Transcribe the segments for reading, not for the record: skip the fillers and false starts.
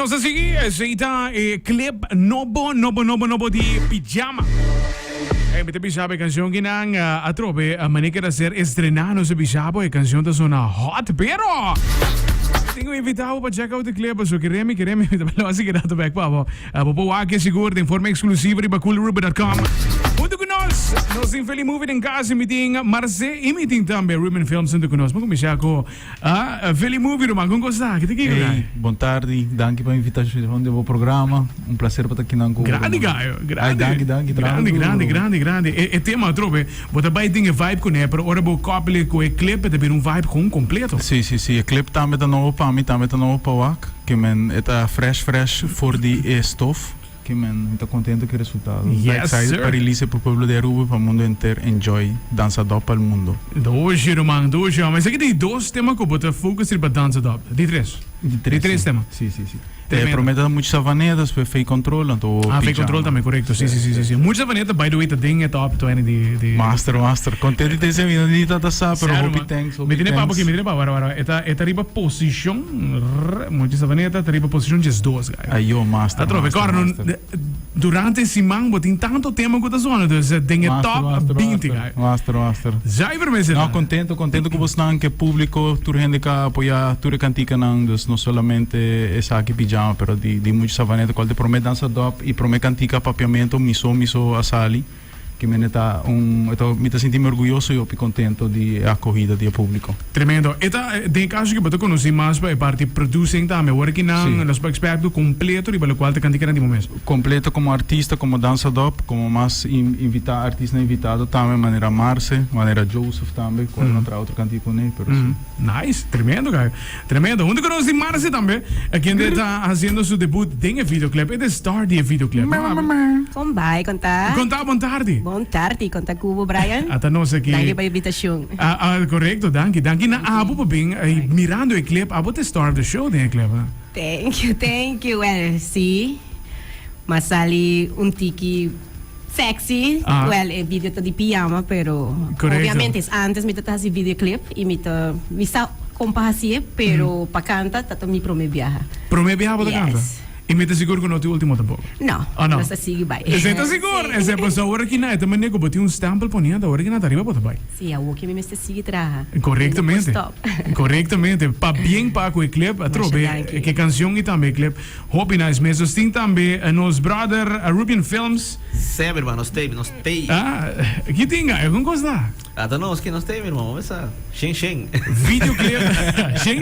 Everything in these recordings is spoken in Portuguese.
Nos a seguir, aceita clip nobo di Pijama. Mita Bishabe canción que nang atrobe maneira de ser estrenado se Bishabe e canción da zona hot pero tenho invitado para check out the clip so queremos lo assim que dá back papo papo aqui seguro de forma exclusiva para coolruben.com. Junto conosco, nós em Feli Movie em casa meeting Marce e meeting também Ruben Films junto conosco. Vamos começar com a Feli Movie, Roman. Como está? Que te quer? Hey, boa tarde. Danke pela invitação do programa. Prazer para estar aqui na Grande, Gaio. Grande. Grande. E tema trobe, bota vai ter vibe com ele, para ora vou copiar com o clipe de um vibe com completo. Sim. O clipe também tá novo para mim, também tá novo para o Wak. Que men é fresh for the stuff. Que men está contente com o resultado. Yes, sir. Para release para o povo de Aruba, para o mundo inteiro enjoy dança dop para o mundo. Dois, Roman. Mas aqui tem dois temas que eu boto focus para dança dop. De três temas. Sim. Promete muitas savanetas, foi fake control, então. Fake control também, correto. Sim. Muitas savanetas, by the way, tem é top 20 de. Master. Contente de ter esse vídeo, não está tá pero hope thanks. Me tiene papo aqui, agora. Eta riba position, muitas savanetas, eta riba position just dos, guys. Aí master. Durante esse mango tem tanto tema que tá zona, então tem é top 20, guys. Master. Já é vermelho. Não, contento que você não que público, tu gente que apoia, tu cantica não, não somente essa aqui pijama, pero de muitas savanetas, qual te promete dança dop e promete cantica papiamento, miso asali. Que me está me sentindo orgulhoso e contento de acolhida do público. Tremendo. Eta de caso que você conhece mais para parte producing também, working no aspecto completo e pelo qual te cantica de momento. Completo como artista, como dança dop, como mais artista invitado também, maneira Marce, maneira Joseph também, qual outro cantico nem, Nice, tremendo, cara. Tremendo. Onde conhece Marce também, quem está fazendo seu debut tem videoclip, é star de videoclip. Como vai, contar? Boa tarde. Boa tarde, conta Cubo, Brian. Até nós aqui. Danke pela invitação. Correto, danke. Na abo pa bem, mirando o clip, abo te start the show de clip. Thank you. Well, sim. Mas ali tiki sexy. Well, é vídeo de pijama, pero correcto. Obviamente antes me tá esse videoclip e me está comparação, pero para cantar tá me promete viajar. Promete viajar para cantar? E me está seguro que não é o último tampoco? Não. Não está seguro, vai. Você está seguro? Essa é a hora que não é. Também nego botar stamp poniendo, a hora que não está arriba, bota vai. Sim, a hora que me está seguro traja. Correctamente. Pa bem para com o clip, a trobe, que canção e também clip. Hope nice mesmo. Tem também nos brother Ruben Films. Sim, meu irmão, nós tem. Que tem, como gosta? Até nós que nós tem, meu irmão, vamos lá. Xen. Videoclip. Xen,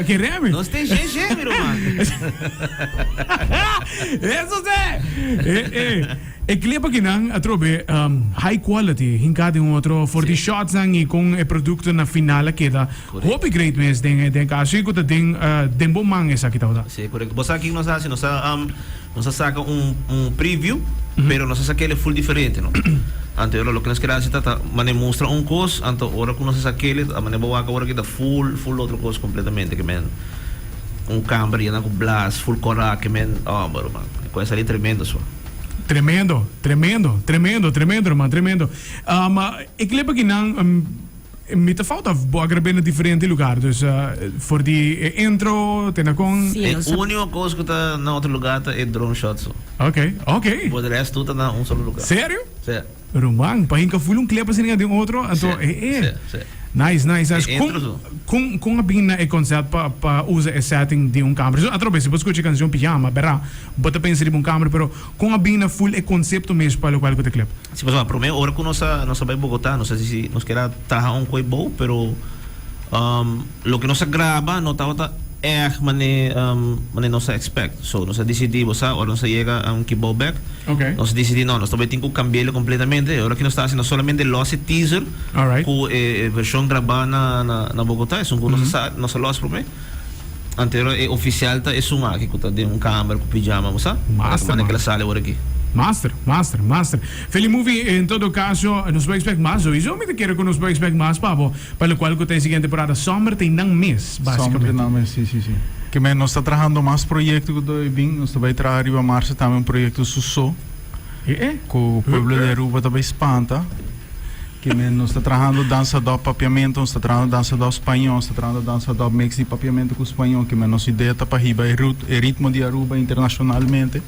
que reme? Nós tem Xen, meu irmão. Eso é! E clipe que não, a trobe, high quality, hincado em outro, for the shots e com o produto na final que dá. Hope great mes den caso que tem bom man essa aqui tá. Sim, correto. Você aqui nós assim, nós saca preview, pero nós saca ele full diferente, não? Anterior lo que nós queremos é mane mostra coisa, anto ora que nós saca ele, a mane boa agora que dá full outro coisa completamente que men câmera com blast, full cora que men, mano, coisa ali tremendo só. Tremendo, irmão, tremendo. E clipe que não me tá falta boa gravar em diferente lugar, então for the intro, tem com. A única coisa que tá na outro lugar é drone shots. Ok. O resto tá na só lugar. Sério? Sim. Romang, para hinca full clipe assim de outro, então Sim. Nice. Com a bina e conceito para usar esse setting de câmera. Através se você escuta a canção pijama, verá, bota pensar em câmera, pero com a bina full é conceito mesmo para o qual que te clip. Sim, mas para mim, agora que nós vai Bogotá, não sei se nós quer trabalhar coisa bom, pero lo que nós grava não tá mane nós expect. So nós decidimos, ou nós chega a kickback. Okay. Nós decidimos, nós também temos que cambiar completamente. Agora que nós está fazendo solamente loss teaser, com versão gravada na Bogotá, isso nós loss para mim. Anterior é oficial tá é uma que tá de câmera com pijama, sabe? Master. Mas que sale agora aqui. Master. Feli Movie, em todo caso, nos vai expect mais. E eu me quero que nos vai expect mais, Pablo, para o qual que tem a seguinte temporada. Summer tem não mês, basicamente. Summer tem não mês, sim. Que nós está trabalhando mais projetos que do bem, nós vai trabalhar em março também projeto Susso. Com o povo de Aruba também espanta. que men não está trabalhando dança do papiamento, não está trabalhando dança do espanhol, está trabalhando dança do mix de papiamento com espanhol, que men nossa ideia tá para riba é ritmo de Aruba internacionalmente,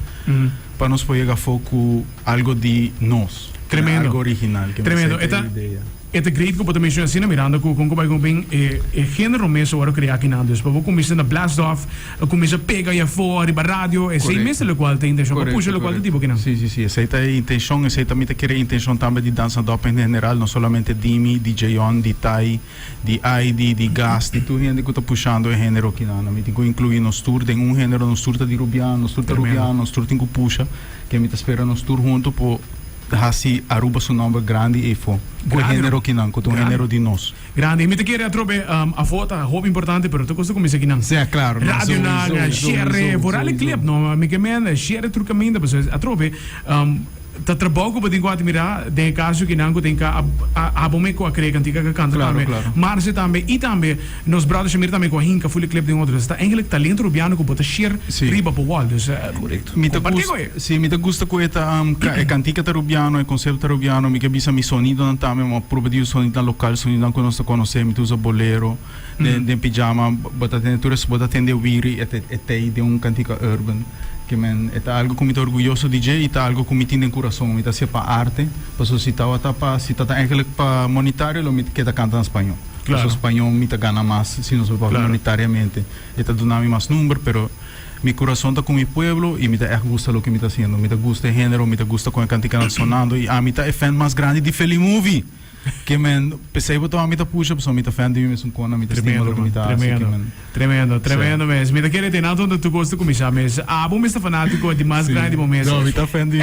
para nós pegar foco algo de nós, Tremendo. algo original, que Tremendo. essa é a ideia. Esta great como também assim na mirando com vai com bem gênero mesmo agora criar aqui nada depois vou começar na blast off começar pega aí fora riba rádio e sei mesmo o qual tem intenção para puxar o qual tipo que não sim essa é a intenção essa também querer intenção também de dança dop em geral não somente Dimi, DJ On, de Tai, de ID, de Gas, de tudo gente que está puxando o gênero aqui não me tenho incluir nos tour tem gênero nos tour de Rubiano nos tour de Rubiano nos tour tem que puxa que me está esperando nos tour junto por Hasi Aruba su nome grande e fo. O gênero que não, o gênero de nós. Grande. E me te queria trobe a foto, roupa importante, pero tu costa começa aqui não. Sim, claro. Radio na share, vorale clip, no, me que men share trucamente, mas a trobe ta trabalho para tenho admirar de caso que não tem que abome com a creia cantica que canta também. Mas também e também nos brothers chamir também com a hinca full clip de outros. Está eigenlijk talento rubiano que bota share riba para wall, dus correto. Me te gusta com esta cantica rubiano, o conceito rubiano, me que bisa mi sonido não também, uma prova de sonido local, sonido que nós conhecemos, me usa bolero, de pijama, bota tende wiri, et de cantica urban. Que men é algo que me tô orgulhoso DJ e tá algo que me tem em coração me tá se para arte para sociedade tá para se tá eigenlijk para monetário lo me que tá cantando espanhol claro. Espanhol me tá ganha mais se não se para monetariamente e tá dando mais número pero mi coração tá com mi pueblo e me tá gusta lo que me tá haciendo me tá gusta gênero me tá gusta com a cantica sonando e a me tá é fan mais grande de Feli Movie que men pensei botar a mita puxa pessoa mita fan de mim mesmo com a mita estímulo que mita tremendo mesmo mita querer ter nada onde tu gosta começar mas abo está fanático de mais grande momento não mita fan de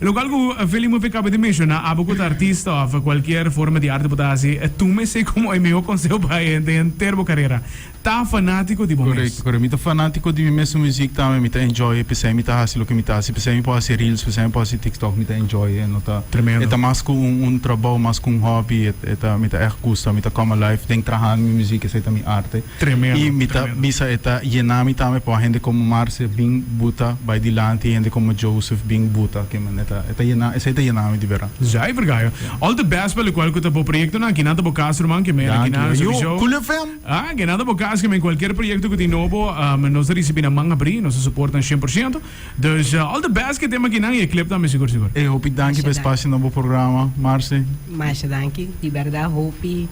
lo qual que Feli Movie acaba de mencionar abo com artista ou qualquer forma de arte botar assim tu me sei como é meu conselho para em termo carreira tá fanático de momento correto mita fanático de mim mesmo música também mita enjoy pensei mita assim lo que mita assim pensei pode ser reels pensei pode ser TikTok mita enjoy não tá tremendo é mais com trabalho mas com hobby eta mita gusta mita como life tem trabalhar minha música essa também arte tremendo e mita bisa eta llenar mita me para gente como Marce bing buta by dilante gente como Joseph bing buta que man eta llenar essa eta llenar me de vera já vergaio all the best pelo qual que tá pro projeto na que nada bo Castro man que me aqui na show cool FM que nada bo Castro que me qualquer projeto que tem novo nós recebemos manga abrir nós suportam 100% dus all the best que tem aqui na e clip também seguro eu hope danke pelo espaço no programa Marce Mas danke, de verdade, hope.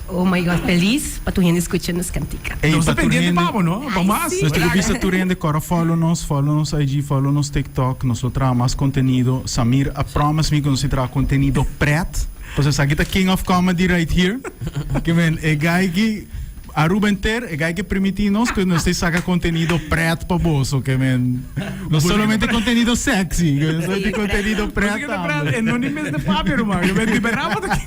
Oh my God, feliz para tu gente escutando os canticas. Nós tá pendente papo, não? Para mais. Nós temos visto tu gente agora follow nos IG, follow nos TikTok, nós traz mais conteúdo. Samir, I promise me que nós traz conteúdo preto. Você sabe que King of Comedy right here. Que men, é guy que Aruba inteiro, é guy que permite nós que nós saca conteúdo preto para bolso, que men. Não somente conteúdo sexy, nós temos conteúdo preto. É não nem mesmo de papo, irmão. Eu vou liberar para daqui.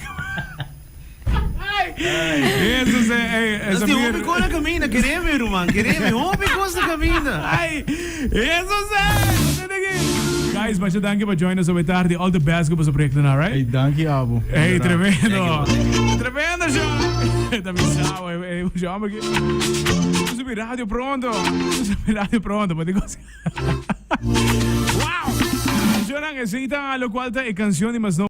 Isso é essa minha. Homem com a camina, queremos, irmão, queremos. Homem com a camina. Ai, isso é. Guys, mas danke para join us over tarde. All the best com o projeto, alright? Hey, danke, Abo. Hey, tremendo. Tremendo, João. Tá pensando, é o João aqui. Subir rádio pronto. Subir rádio pronto, pode conseguir. Wow! Joran, essa é a qual é a canção de mas não